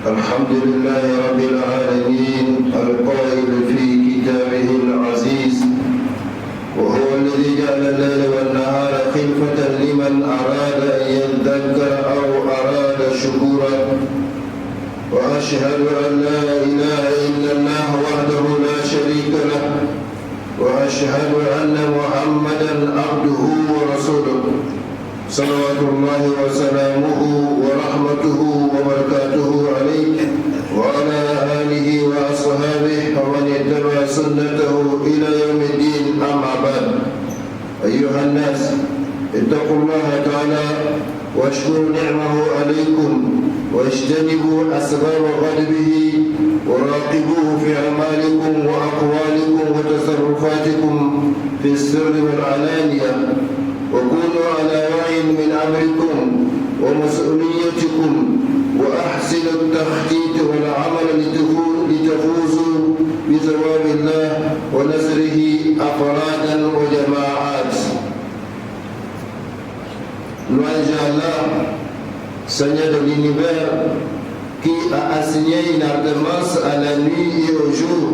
الحمد لله رب العالمين القائل في كتابه العزيز وهو الذي جعل الليل والنهار خلفة لمن أراد أن يذكر أو أراد شكورا وأشهد أن لا إله إلا الله وحده لا شريك له وأشهد أن محمدا عبده ورسوله صلوات الله وسلامه ورحمته وبركاته عليه وعلى آله وأصحابه ومن اتبع سنته إلى يوم الدين. أما بعد، أيها الناس اتقوا الله تعالى واشكروا نعمه عليكم واجتنبوا أسباب غضبه وراقبوه في أعمالكم وأقوالكم وتصرفاتكم في السر والعلانية، وكونوا على وعي من أمركم ومسؤوليتكم، وأحسنوا التخطيط والعمل لتفوزوا بثواب الله ونصره أفرادا وجماعات. Louange à Allah, Seigneur de l'univers, qui a assigné une ardence à la nuit et au jour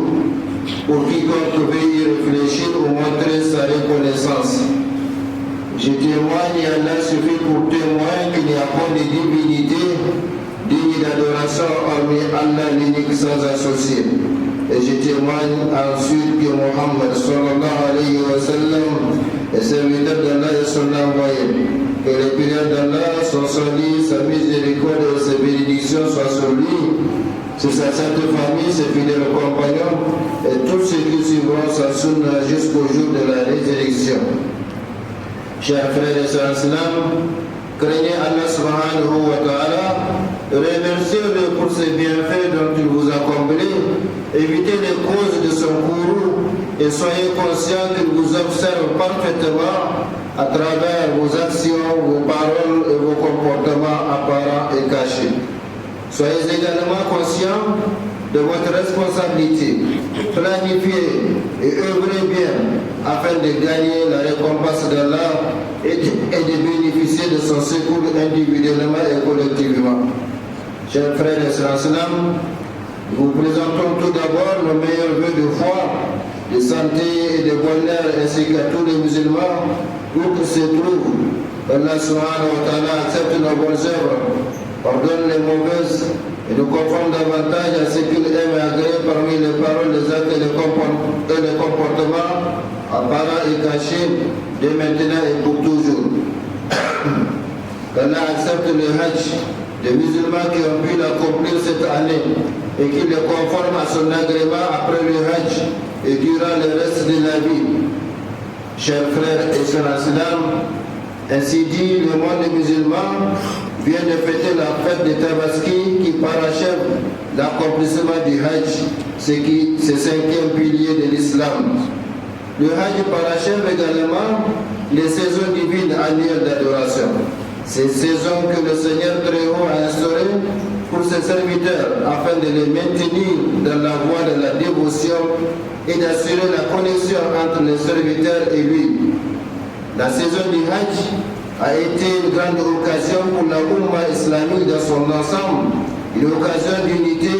pour quiconque veut y réfléchir ou montrer sa reconnaissance. Je témoigne, Allah suffit pour témoin qu'il n'y a pas de divinité digne d'adoration hormis Allah l'unique sans associé. Et je témoigne ensuite que Muhammad sallallahu alayhi wa sallam est serviteur d'Allah et son envoyé. Que les prières d'Allah, son salut, sa miséricorde et ses bénédictions soient sur lui, sur sa sainte famille, ses fidèles compagnons et tous ceux qui suivront sa sunna jusqu'au jour de la résurrection. Chers frères et sœurs islam, craignez Allah subhanahu wa ta'ala, remerciez-le pour ses bienfaits dont il vous a comblé, évitez les causes de son courroux et soyez conscients qu'il vous observe parfaitement à travers vos actions, vos paroles et vos comportements apparents et cachés. Soyez également conscients de votre responsabilité, planifiez et œuvrez bien afin de gagner la récompense d'Allah et de bénéficier de son secours individuellement et collectivement. Chers frères et sœurs islam, nous présentons tout d'abord nos meilleurs vœux de foi, de santé et de bonheur ainsi qu'à tous les musulmans où qu'ils se trouvent. Allah subhanahu wa ta'ala accepte nos bonnes œuvres, pardonne les mauvaises et nous conforme davantage à ce qu'il aime et agrée parmi les paroles, les actes et les comportements apparents et cachés dès maintenant et pour toujours. Allah accepte le Hajj des musulmans qui ont pu l'accomplir cette année et qui le conforment à son agrément après le Hajj et durant le reste de la vie. Chers frères et sœurs islam, ainsi dit, le monde musulman vient de fêter la fête de Tabaski qui parachève l'accomplissement du Hajj, ce cinquième pilier de l'islam. Le Hajj parachève également les saisons divines annuelles d'adoration. Ces saisons que le Seigneur très haut a instaurées pour ses serviteurs afin de les maintenir dans la voie de la dévotion et d'assurer la connexion entre les serviteurs et lui. La saison du Hajj a été une grande occasion pour la Ummah islamique dans son ensemble, une occasion d'unité,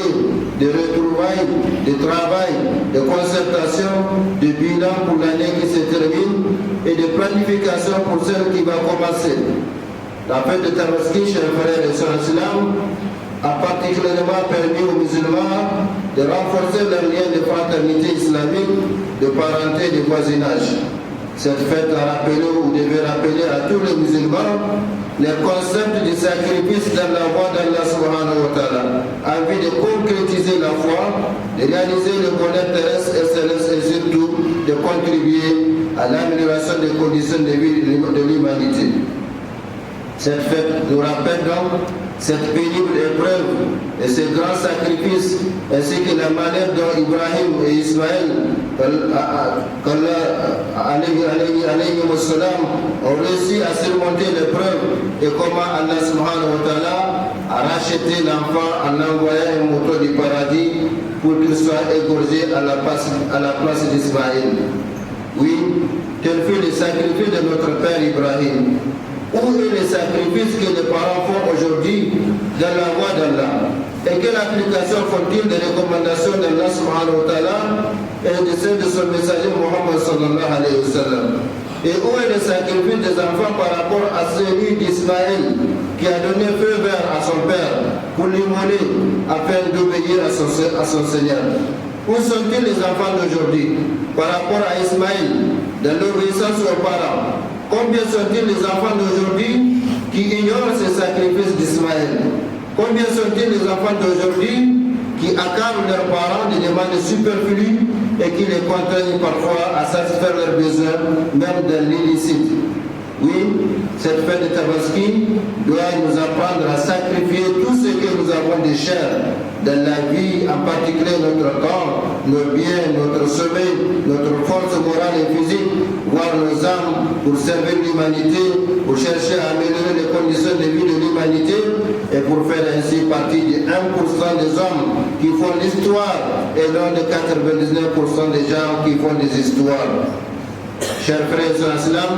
de retrouvailles, de travail, de concertation, de bilan pour l'année qui se termine et de planification pour celle qui va commencer. La fête de Tabaski, chers frères et sœurs islam, a particulièrement permis aux musulmans de renforcer leur lien de fraternité islamique, de parenté et de voisinage. Cette fête a rappelé ou devait rappeler à tous les musulmans les concepts du sacrifice dans la voie d'Allah subhanahu wa ta'ala, en vue de concrétiser la foi, de réaliser le bonheur terrestre et céleste et surtout de contribuer à l'amélioration des conditions de vie de l'humanité. Cette fête nous rappelle donc cette pénible épreuve et ce grand sacrifice, ainsi que la manière dont Ibrahim et Ismaël ont réussi à surmonter l'épreuve et comment Allah subhanahu wa ta'ala a racheté l'enfant en envoyant un mouton du paradis pour qu'il soit égorgé à la place d'Ismaël. Oui, tel fut le sacrifice de notre père Ibrahim. Où est le sacrifice que les parents font aujourd'hui dans la voie d'Allah? et quelle application font-ils des recommandations d'Allah subhanahu wa ta'ala et de celles de son messager Muhammad sallallahu alayhi wa sallam? Et où est le sacrifice des enfants par rapport à celui d'Ismaël qui a donné feu vert à son père pour l'immoler afin d'obéir à son Seigneur? Où sont-ils les enfants d'aujourd'hui par rapport à Ismaël dans l'obéissance aux parents? Combien sont-ils les enfants d'aujourd'hui qui ignorent ces sacrifices d'Ismaël? Combien sont-ils les enfants d'aujourd'hui qui accablent leurs parents de demandes superflues et qui les contraignent parfois à satisfaire leurs besoins, même dans l'illicite? Oui, cette fête de Tabaski doit nous apprendre à sacrifier tout ce que nous avons de cher dans la vie, en particulier notre temps, nos biens, notre sommeil, notre force morale et physique, voire nos âmes, pour servir l'humanité, pour chercher à améliorer les conditions de vie de l'humanité et pour faire ainsi partie du 1% des hommes qui font l'histoire et non de 99% des gens qui font des histoires. Chers frères et sœurs,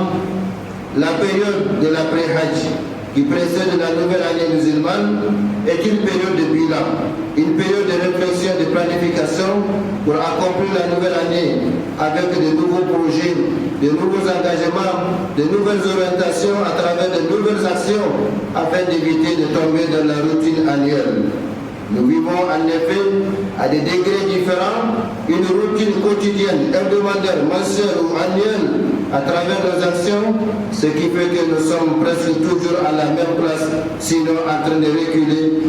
la période de l'après-Hajj qui précède la nouvelle année musulmane est une période de bilan, une période de réflexion, de planification pour accomplir la nouvelle année avec de nouveaux projets, de nouveaux engagements, de nouvelles orientations à travers de nouvelles actions afin d'éviter de tomber dans la routine annuelle. Nous vivons en effet à des degrés différents une routine quotidienne, hebdomadaire, mensuelle ou annuelle à travers nos actions, ce qui fait que nous sommes presque toujours à la même place, sinon en train de reculer,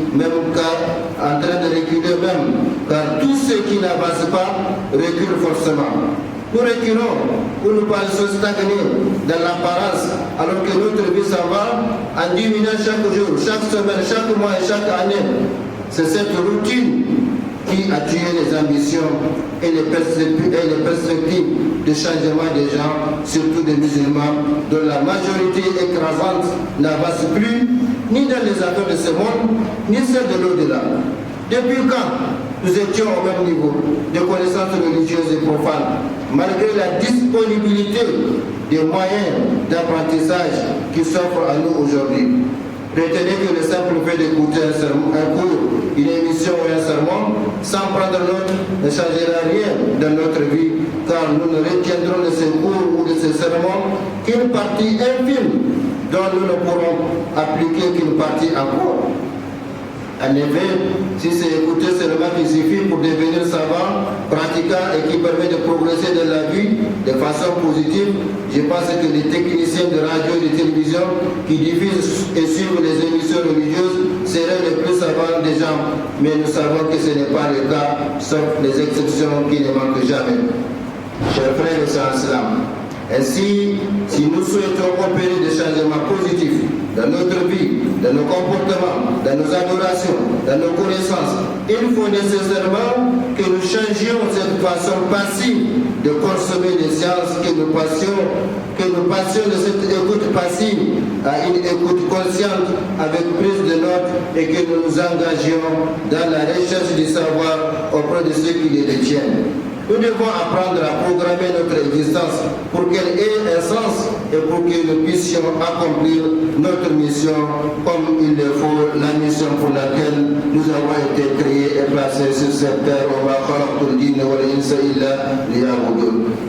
car tout ce qui n'avance pas recule forcément. Nous reculons ou nous paraissons stagnés dans l'apparence, alors que notre vie s'en va en diminuant chaque jour, chaque semaine, chaque mois et chaque année. C'est cette routine qui a tué les ambitions et les perspectives de changement des gens, surtout des musulmans, dont la majorité écrasante n'avance plus ni dans les affaires de ce monde, ni celles de l'au-delà. Depuis quand nous étions au même niveau de connaissances religieuses et profanes, malgré la disponibilité des moyens d'apprentissage qui s'offrent à nous aujourd'hui? Retenez que le simple fait d'écouter un cours, une émission ou un sermon, sans prendre note, ne changera rien dans notre vie, car nous ne retiendrons de ces cours ou de ces sermons qu'une partie infime dont nous ne pourrons appliquer qu'une partie encore. En effet, si c'est écouter seulement qui suffit pour devenir savant, pratiquant et qui permet de progresser dans la vie de façon positive, je pense que les techniciens de radio et de télévision qui diffusent et suivent les émissions religieuses seraient les plus savants des gens. Mais nous savons que ce n'est pas le cas, sauf les exceptions qui ne manquent jamais. Chers frères et sœurs en islam, ainsi, si nous souhaitons opérer des changements positifs dans notre vie, dans nos comportements, dans nos adorations, dans nos connaissances, il faut nécessairement que nous changions cette façon passive de consommer les sciences, que nous passions de cette écoute passive à une écoute consciente avec plus de notes et que nous nous engagions dans la recherche du savoir auprès de ceux qui les détiennent. Nous devons apprendre à programmer notre existence pour qu'elle ait un sens et pour que nous puissions accomplir notre mission comme il le faut, la mission pour laquelle nous avons été créés et placés sur cette terre.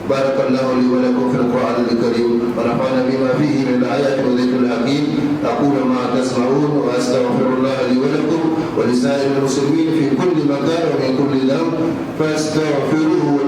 بارك الله لي ولكم في القرآن الكريم ونفعنا بما فيه من الآيات والذكر الحكيم. أقول ما تسمعون وأستغفر الله لي ولكم ولسائر المسلمين في كل مكان ومن كل ذنب فاستغفروه